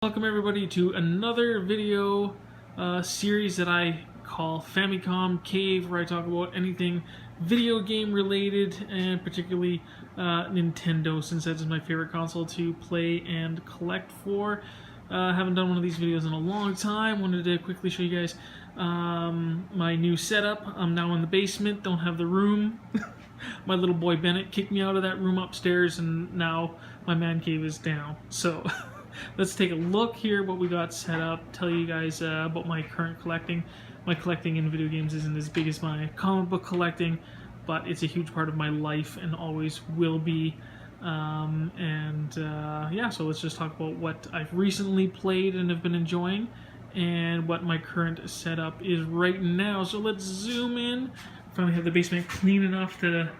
Welcome everybody to another video series that I call Famicom Cave, where I talk about anything video game related, and particularly Nintendo, since that's my favorite console to play and collect for. Haven't done one of these videos in a long time. Wanted to quickly show you guys my new setup. I'm now in the basement, don't have the room. My little boy Bennett kicked me out of that room upstairs, and now my man cave is down. So let's take a look here what we got set up, tell you guys about my current collecting. My collecting in video games isn't as big as my comic book collecting, but it's a huge part of my life and always will be. Yeah, so let's just talk about what I've recently played and have been enjoying, and what my current setup is right now. So let's zoom in. Finally have the basement clean enough to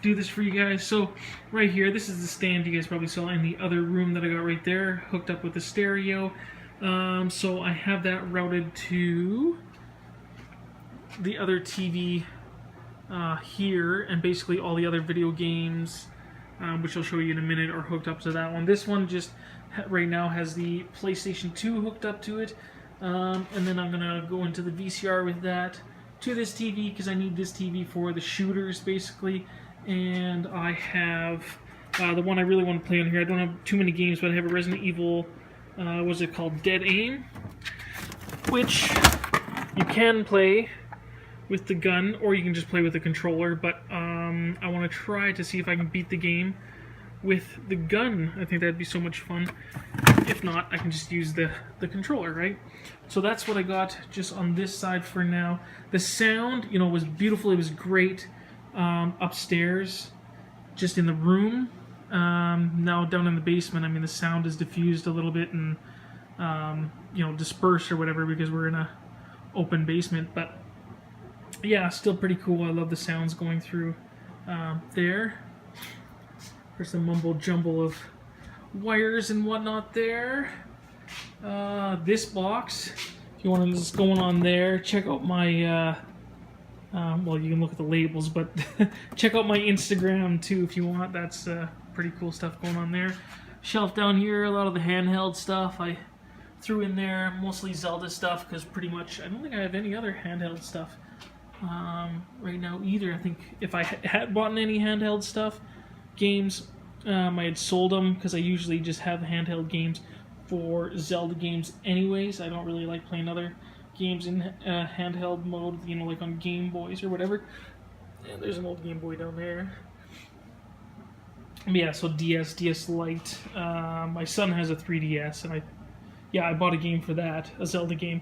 do this for you guys. So right here, this is the stand you guys probably saw in the other room that I got right there, hooked up with the stereo. So I have that routed to the other TV here, and basically all the other video games, which I'll show you in a minute, are hooked up to that one. This one just right now has the PlayStation 2 hooked up to it, and then I'm gonna go into the VCR with that to this TV, because I need this TV for the shooters basically. And I have the one I really want to play on here. I don't have too many games, but I have a Resident Evil, what's it called, Dead Aim, which you can play with the gun, or you can just play with the controller, but I want to try to see if I can beat the game with the gun. I think that'd be so much fun. If not, I can just use the controller, right? So that's what I got just on this side for now. The sound, you know, was beautiful. It was great upstairs, just in the room. Now down in the basement, I mean, the sound is diffused a little bit and you know, dispersed or whatever, because we're in a open basement. But yeah, still pretty cool. I love the sounds going through there. There's the mumble jumble of wires and whatnot there. This box, if you want to just go on there, check out my well, you can look at the labels, but check out my Instagram too if you want. That's pretty cool stuff going on there. Shelf down here, a lot of the handheld stuff I threw in there, mostly Zelda stuff, because pretty much I don't think I have any other handheld stuff right now either. I think if I had bought any handheld stuff, games, I had sold them, because I usually just have handheld games for Zelda games anyways. I don't really like playing other games in handheld mode, you know, like on Game Boys or whatever. And there's an old Game Boy down there. Yeah, so DS Lite. My son has a 3DS, and I bought a game for that, a Zelda game.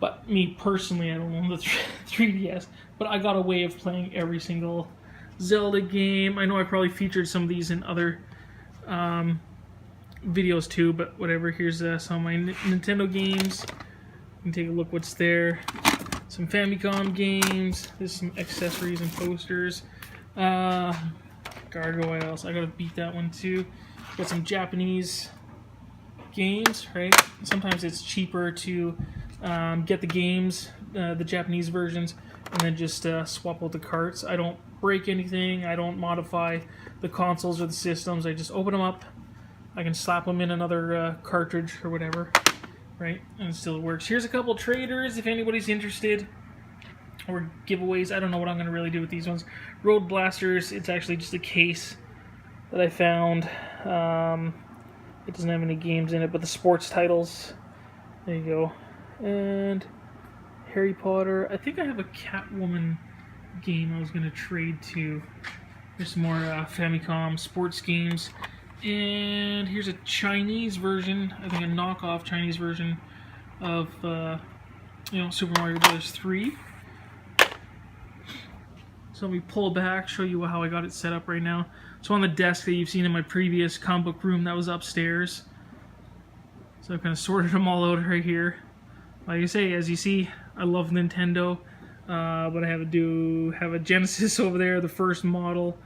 But me personally, I don't own the 3DS, but I got a way of playing every single Zelda game. I know I probably featured some of these in other videos too, but whatever. Here's some of my Nintendo games. You can take a look what's there. Some Famicom games. There's some accessories and posters. Gargoyles. I gotta beat that one too. Got some Japanese games, right? Sometimes it's cheaper to get the games, the Japanese versions, and then just swap out the carts. I don't break anything. I don't modify the consoles or the systems. I just open them up. I can slap them in another cartridge or whatever, right? And it still works. Here's a couple traders if anybody's interested, or giveaways. I don't know what I'm going to really do with these ones. Road Blasters, it's actually just a case that I found. It doesn't have any games in it, but the sports titles. There you go. And Harry Potter. I think I have a Catwoman game I was going to trade to. There's some more Famicom sports games. And here's a Chinese version, I think a knockoff Chinese version of you know, Super Mario Bros. 3. So let me pull back, show you how I got it set up right now. So on the desk that you've seen in my previous comic book room, that was upstairs. So I've kind of sorted them all out right here. Like I say, as you see, I love Nintendo, but I have a Genesis over there, the first model.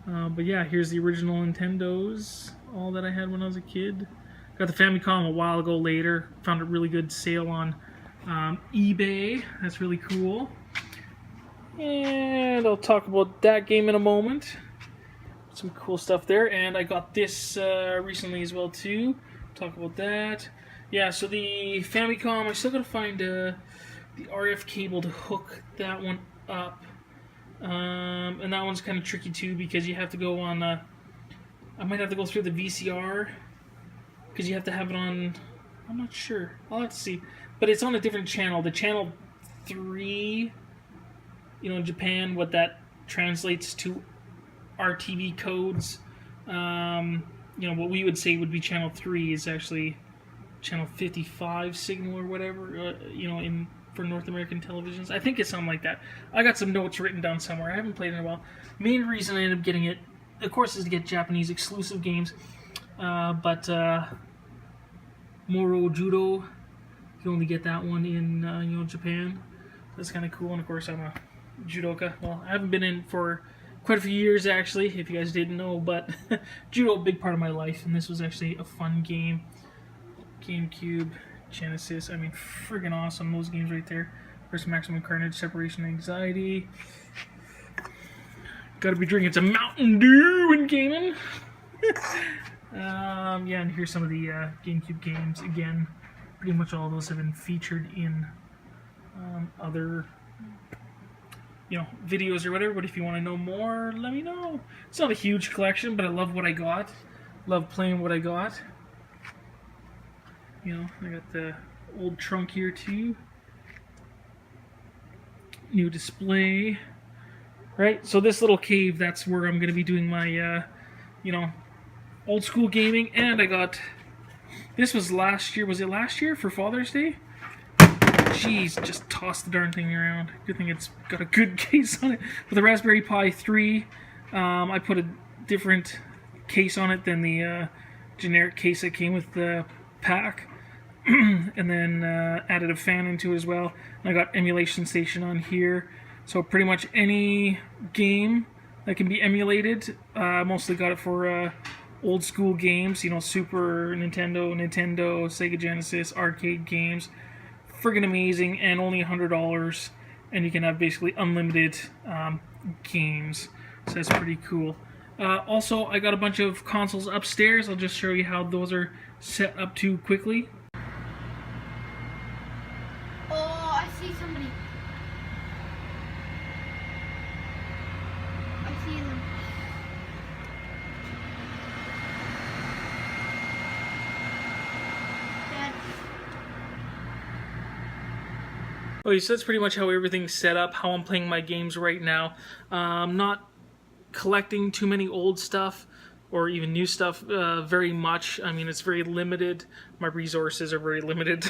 But yeah, here's the original Nintendos, all that I had when I was a kid. Got the Famicom a while ago later. Found a really good sale on eBay. That's really cool. And I'll talk about that game in a moment. Some cool stuff there. And I got this recently as well too. talk about that. Yeah, so the Famicom, I still gotta find the RF cable to hook that one up. And that one's kind of tricky too because you have to go on, I might have to go through the VCR because you have to have it on, I'm not sure, I'll have to see. But it's on a different channel, the channel 3, you know, in Japan, what that translates to our TV codes. You know, what we would say would be channel 3 is actually channel 55 signal or whatever, you know, for North American televisions. I think it's something like that. I got some notes written down somewhere. I haven't played in a while. Main reason I ended up getting it, of course, is to get Japanese exclusive games. But Moro Judo, you can only get that one in you know, Japan. That's kind of cool. And of course, I'm a judoka. Well, I haven't been in for quite a few years actually, if you guys didn't know. But judo, a big part of my life, and this was actually a fun game. GameCube, Genesis. I mean, friggin' awesome, those games right there. First Maximum Carnage, Separation Anxiety. Gotta be drinking some Mountain Dew and gaming. Yeah, and here's some of the GameCube games. Again, pretty much all of those have been featured in other, you know, videos or whatever. But if you want to know more, let me know. It's not a huge collection, but I love what I got. Love playing what I got. You know, I got the old trunk here too. New display. Right, so this little cave, that's where I'm going to be doing my, you know, old school gaming. And I got, this was last year, was it last year for Father's Day? Jeez, just tossed the darn thing around. Good thing it's got a good case on it. With the Raspberry Pi 3, I put a different case on it than the generic case that came with the pack. And then added a fan into it as well. And I got Emulation Station on here. So pretty much any game that can be emulated. Mostly got it for old school games, you know, Super Nintendo, Sega Genesis, arcade games. Friggin' amazing, and only $100, and you can have basically unlimited games. So that's pretty cool. Also, I got a bunch of consoles upstairs. I'll just show you how those are set up to quickly. Oh, I see somebody. I see them. Dad. Okay, so that's pretty much how everything's set up, how I'm playing my games right now. Not collecting too many old stuff or even new stuff very much. I mean, it's very limited. My resources are very limited.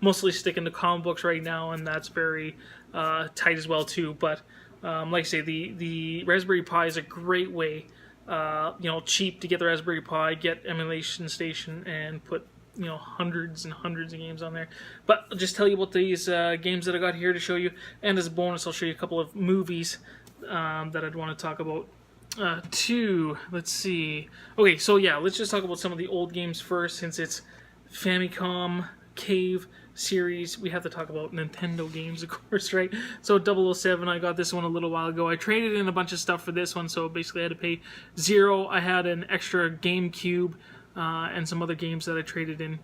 Mostly sticking to comic books right now, and that's very tight as well too. But like I say, the Raspberry Pi is a great way, you know, cheap to get the Raspberry Pi, get Emulation Station, and put, you know, hundreds and hundreds of games on there. But I'll just tell you about these games that I got here to show you, and as a bonus I'll show you a couple of movies that I'd want to talk about too. Let's see. Okay, so yeah, let's just talk about some of the old games first, since it's Famicom Cave series. We have to talk about Nintendo games, of course, right? So 007, I got this one a little while ago. I traded in a bunch of stuff for this one, so basically I had to pay $0. I had an extra GameCube and some other games that I traded in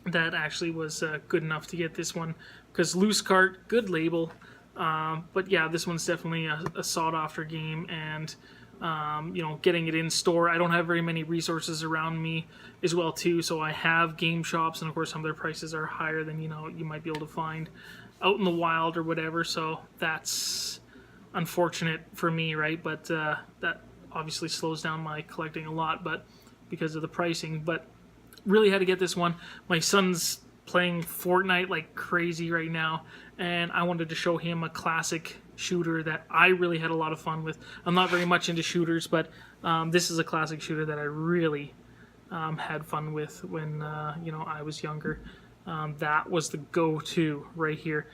that actually was good enough to get this one, because Loose Cart, good label. But yeah, this one's definitely a sought-after game, and you know, getting it in store. I don't have very many resources around me as well too, so I have game shops, and of course some of their prices are higher than, you know, you might be able to find out in the wild or whatever. So that's unfortunate for me, right? But that obviously slows down my collecting a lot, but because of the pricing. But really had to get this one. My son's playing Fortnite like crazy right now, and I wanted to show him a classic shooter that I really had a lot of fun with. I'm not very much into shooters, but this is a classic shooter that I really had fun with when you know, I was younger. That was the go-to right here.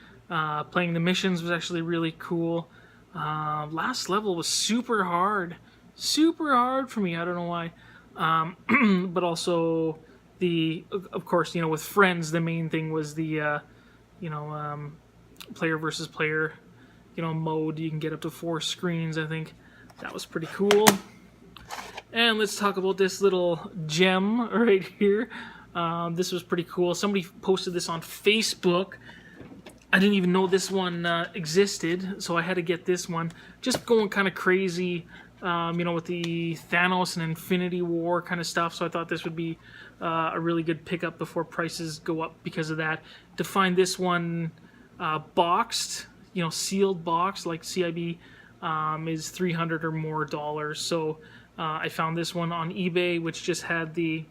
Playing the missions was actually really cool. Last level was super hard for me. I don't know why. But also of course, you know, with friends, the main thing was the you know, player versus player, you know, mode. You can get up to 4 screens, I think. That was pretty cool. And let's talk about this little gem right here. This was pretty cool. Somebody posted this on Facebook. I didn't even know this one existed, so I had to get this one. Just going kind of crazy, with the Thanos and Infinity War kind of stuff, so I thought this would be a really good pickup before prices go up because of that. To find this one boxed, sealed box like CIB, is $300 or more. So I found this one on eBay, which just had the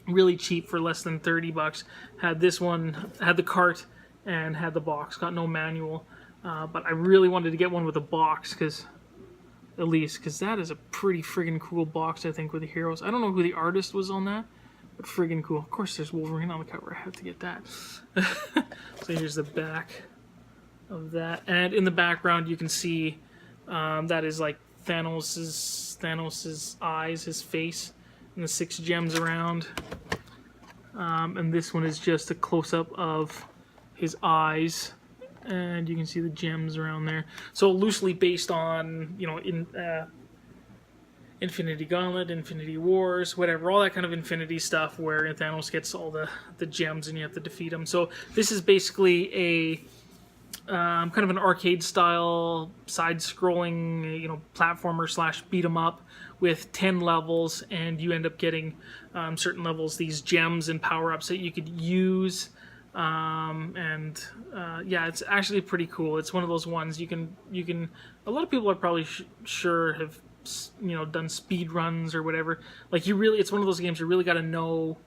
really cheap for less than $30. Had this one, had the cart, and had the box. Got no manual, but I really wanted to get one with a box because that is a pretty friggin' cool box. I think with the heroes. I don't know who the artist was on that, but friggin' cool. Of course, there's Wolverine on the cover. I have to get that. So here's the back of that, and in the background you can see that is like Thanos's eyes, his face, and the 6 gems around. And this one is just a close up of his eyes, and you can see the gems around there. So loosely based on Infinity Gauntlet, Infinity Wars, whatever, all that kind of Infinity stuff where Thanos gets all the gems and you have to defeat him. So this is basically a kind of an arcade style side-scrolling platformer / beat 'em up with 10 levels, and you end up getting certain levels, these gems and power-ups that you could use. It's actually pretty cool. It's one of those ones you can. A lot of people are probably sure have done speed runs or whatever. Like it's one of those games you really got to know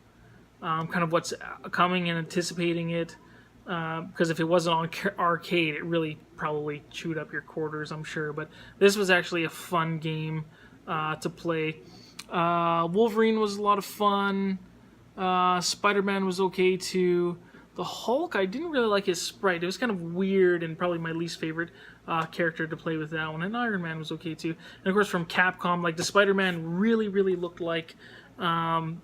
kind of what's coming and anticipating it. Because if it wasn't on arcade, it really probably chewed up your quarters, I'm sure. But this was actually a fun game to play. Wolverine was a lot of fun. Spider-Man was okay too. The Hulk, I didn't really like his sprite. It was kind of weird and probably my least favorite character to play with that one. And Iron Man was okay too. And of course from Capcom, like the Spider-Man really, really looked like, the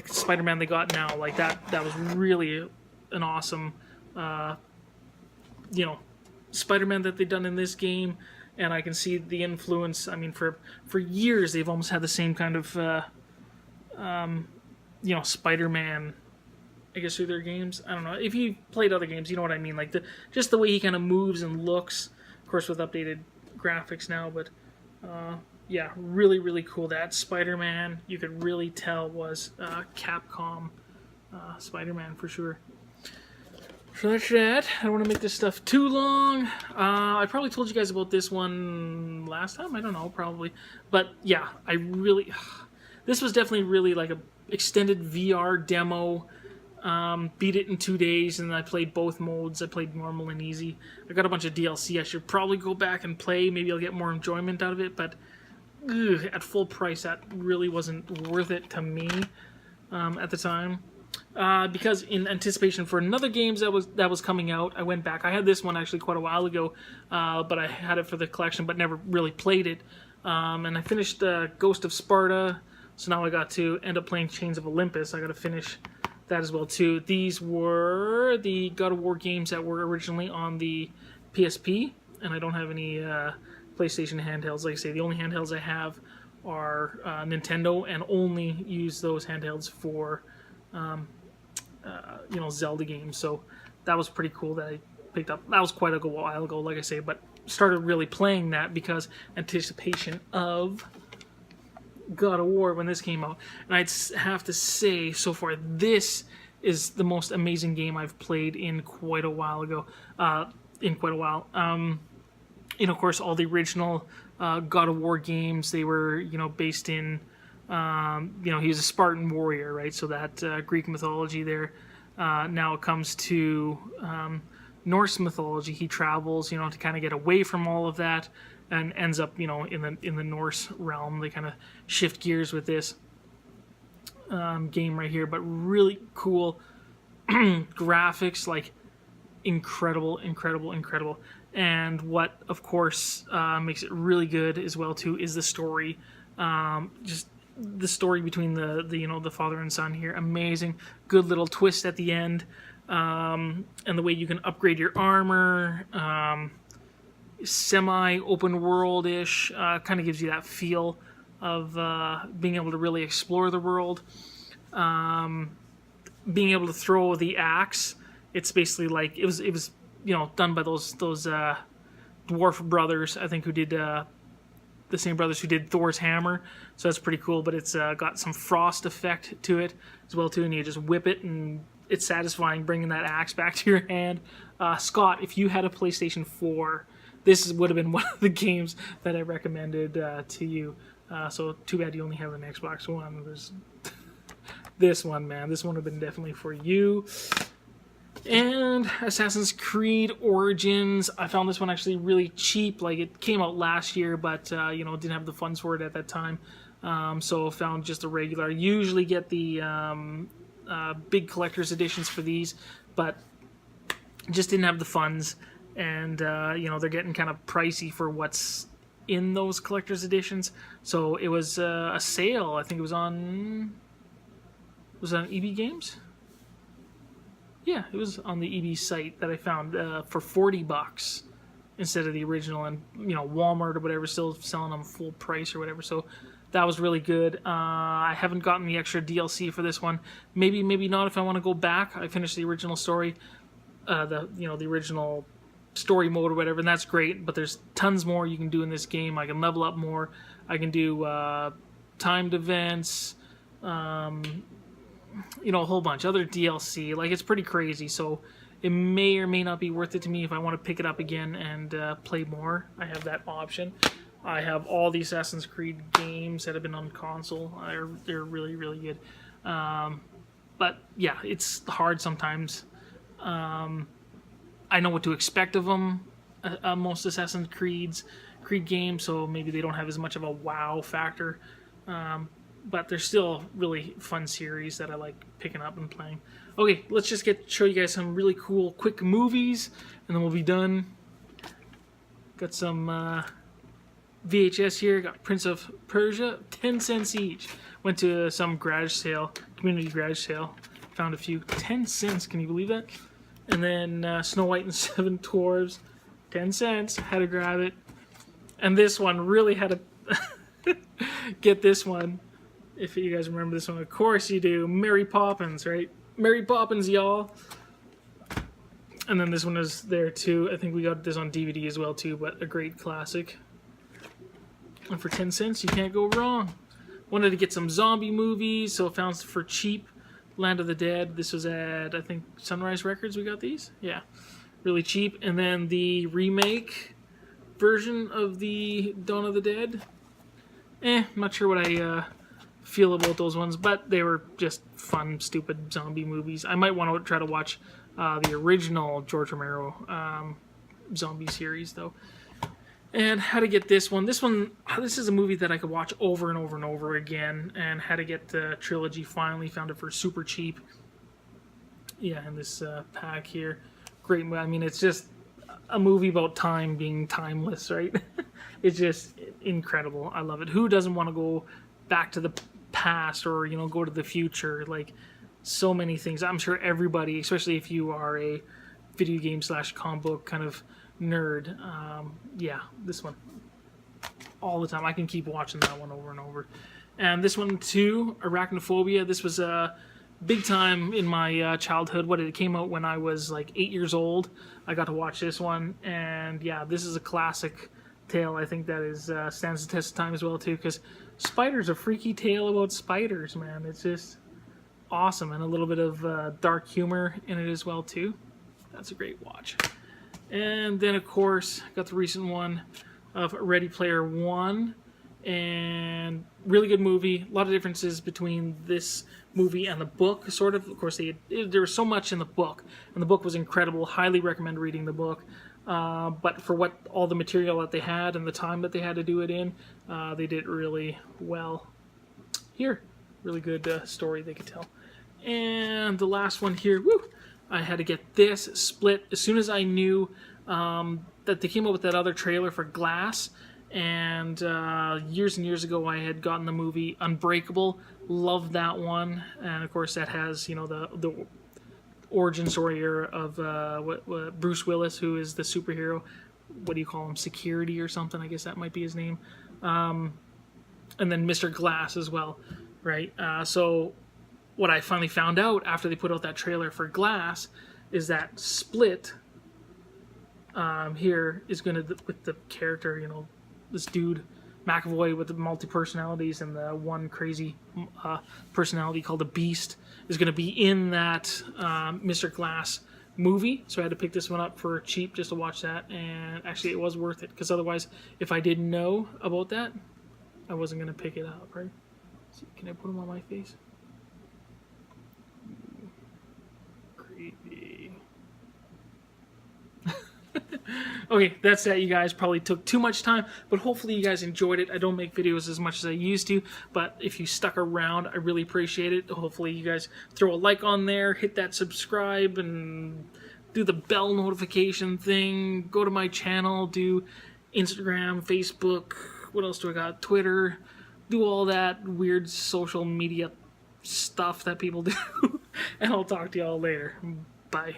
Spider-Man they got now. Like that was really an awesome, Spider-Man that they've done in this game. And I can see the influence. I mean, for years they've almost had the same kind of, Spider-Man, I guess, through their games. I don't know. If you played other games, you know what I mean. Like just the way he kind of moves and looks. Of course, with updated graphics now, but really, really cool. That Spider-Man, you could really tell was Capcom Spider-Man for sure. So that's that. I don't want to make this stuff too long. I probably told you guys about this one last time. I don't know, probably. But yeah, this was definitely really like a extended VR demo. Beat it in 2 days, and I played both modes. I played normal and easy. I got a bunch of DLC I should probably go back and play. Maybe I'll get more enjoyment out of it, but at full price, that really wasn't worth it to me at the time. Because in anticipation for another games that was coming out, I went back. I had this one actually quite a while ago, but I had it for the collection, but never really played it. And I finished Ghost of Sparta, so now I got to end up playing Chains of Olympus. I got to finish that as well too. These were the God of War games that were originally on the PSP, and I don't have any PlayStation handhelds. Like I say, the only handhelds I have are Nintendo, and only use those handhelds for Zelda games. So that was pretty cool that I picked up. That was quite a while ago, like I say, but started really playing that because anticipation of God of War when this came out. And I'd have to say, so far, this is the most amazing game I've played in quite a while. Of course, all the original God of War games, they were, based in, he was a Spartan warrior, right? So that Greek mythology there. Now it comes to Norse mythology. He travels, to kind of get away from all of that, and ends up, in the Norse realm. They kind of shift gears with this game right here, but really cool graphics, like incredible. And what, of course, makes it really good as well too is the story. Just the story between the father and son here, amazing. Good little twist at the end, and the way you can upgrade your armor. Semi open world ish, kind of gives you that feel of being able to really explore the world. Being able to throw the axe. It's basically like it was done by those dwarf brothers, I think, who did the same brothers who did Thor's hammer. So that's pretty cool. But it's got some frost effect to it as well too, and you just whip it, and it's satisfying bringing that axe back to your hand. Scott, if you had a PlayStation 4, this would have been one of the games that I recommended to you. So too bad you only have an Xbox One. There's this one, man. This one would have been definitely for you. And Assassin's Creed Origins. I found this one actually really cheap. Like, it came out last year, but didn't have the funds for it at that time. So found just a regular. I usually get the big collector's editions for these, but just didn't have the funds. And they're getting kind of pricey for what's in those collector's editions. So it was a sale. I think it was on. Was it on EB Games? Yeah, it was on the EB site that I found for $40 instead of the original, and Walmart or whatever still selling them full price or whatever. So that was really good. I haven't gotten the extra DLC for this one. Maybe not if I want to go back. I finished the original story, the original story mode or whatever, and that's great. But there's tons more you can do in this game. I can level up more. I can do timed events. A whole bunch other DLC. Like, it's pretty crazy, so it may or may not be worth it to me if I want to pick it up again and play more. I have that option. I have all the Assassin's Creed games that have been on console. They're really, really good. But yeah, it's hard sometimes. I know what to expect of them, most Assassin's Creed games, so maybe they don't have as much of a wow factor. But they're still really fun series that I like picking up and playing. Okay, let's just show you guys some really cool quick movies, and then we'll be done. Got some VHS here. Got Prince of Persia, 10 cents each. Went to some garage sale, community garage sale. Found a few, 10 cents. Can you believe that? And then Snow White and Seven Dwarfs, 10 cents. Had to grab it. And this one really had to get this one. If you guys remember this one, of course you do. Mary Poppins, right? Mary Poppins, y'all. And then this one is there too. I think we got this on DVD as well too, but a great classic. And for 10 cents, you can't go wrong. Wanted to get some zombie movies, so found for cheap. Land of the Dead. This was at, I think, Sunrise Records we got these. Yeah, really cheap. And then the remake version of the Dawn of the Dead. Not sure what I feel about those ones, but they were just fun, stupid zombie movies. I might want to try to watch the original George Romero zombie series, though. And how to get this one. This is a movie that I could watch over and over and over again, and how to get the trilogy. Finally found it for super cheap. Yeah, and this pack here. Great. I mean, it's just a movie about time being timeless, right? It's just incredible. I love it. Who doesn't want to go back to the past or, go to the future? Like, so many things. I'm sure everybody, especially if you are a video game / comic book kind of nerd, yeah, this one all the time. I can keep watching that one over and over. And this one too, Arachnophobia. This was big time in my childhood. It came out when I was like 8 years old. I got to watch this one, and yeah, this is a classic tale. I think that is stands the test of time as well too, because spiders, a freaky tale about spiders, man. It's just awesome, and a little bit of dark humor in it as well too. That's a great watch. And then, of course, got the recent one of Ready Player One, and really good movie. A lot of differences between this movie and the book, sort of. Of course, there was so much in the book, and the book was incredible. Highly recommend reading the book. But for all the material that they had and the time that they had to do it in, they did really well here. Really good story they could tell. And the last one here, I had to get this Split as soon as I knew that they came up with that other trailer for Glass. And years and years ago, I had gotten the movie Unbreakable. Loved that one. And of course, that has the origin story here of what Bruce Willis, who is the superhero. What do you call him? Security or something? I guess that might be his name. and then Mr. Glass as well, right? So what I finally found out after they put out that trailer for Glass is that Split here is going to, with the character, you know, this dude McAvoy with the multi-personalities and the one crazy personality called the Beast, is going to be in that Mr. Glass movie. So I had to pick this one up for cheap just to watch that, and actually it was worth it, because otherwise, if I didn't know about that, I wasn't going to pick it up, right? So can I put them on my face? Creepy. Okay, that's that, you guys. Probably took too much time, but hopefully you guys enjoyed it. I don't make videos as much as I used to, but if you stuck around, I really appreciate it. Hopefully you guys throw a like on there, hit that subscribe, and do the bell notification thing. Go to my channel, do Instagram, Facebook, what else do I got? Twitter. Do all that weird social media stuff that people do. And I'll talk to y'all later. Bye.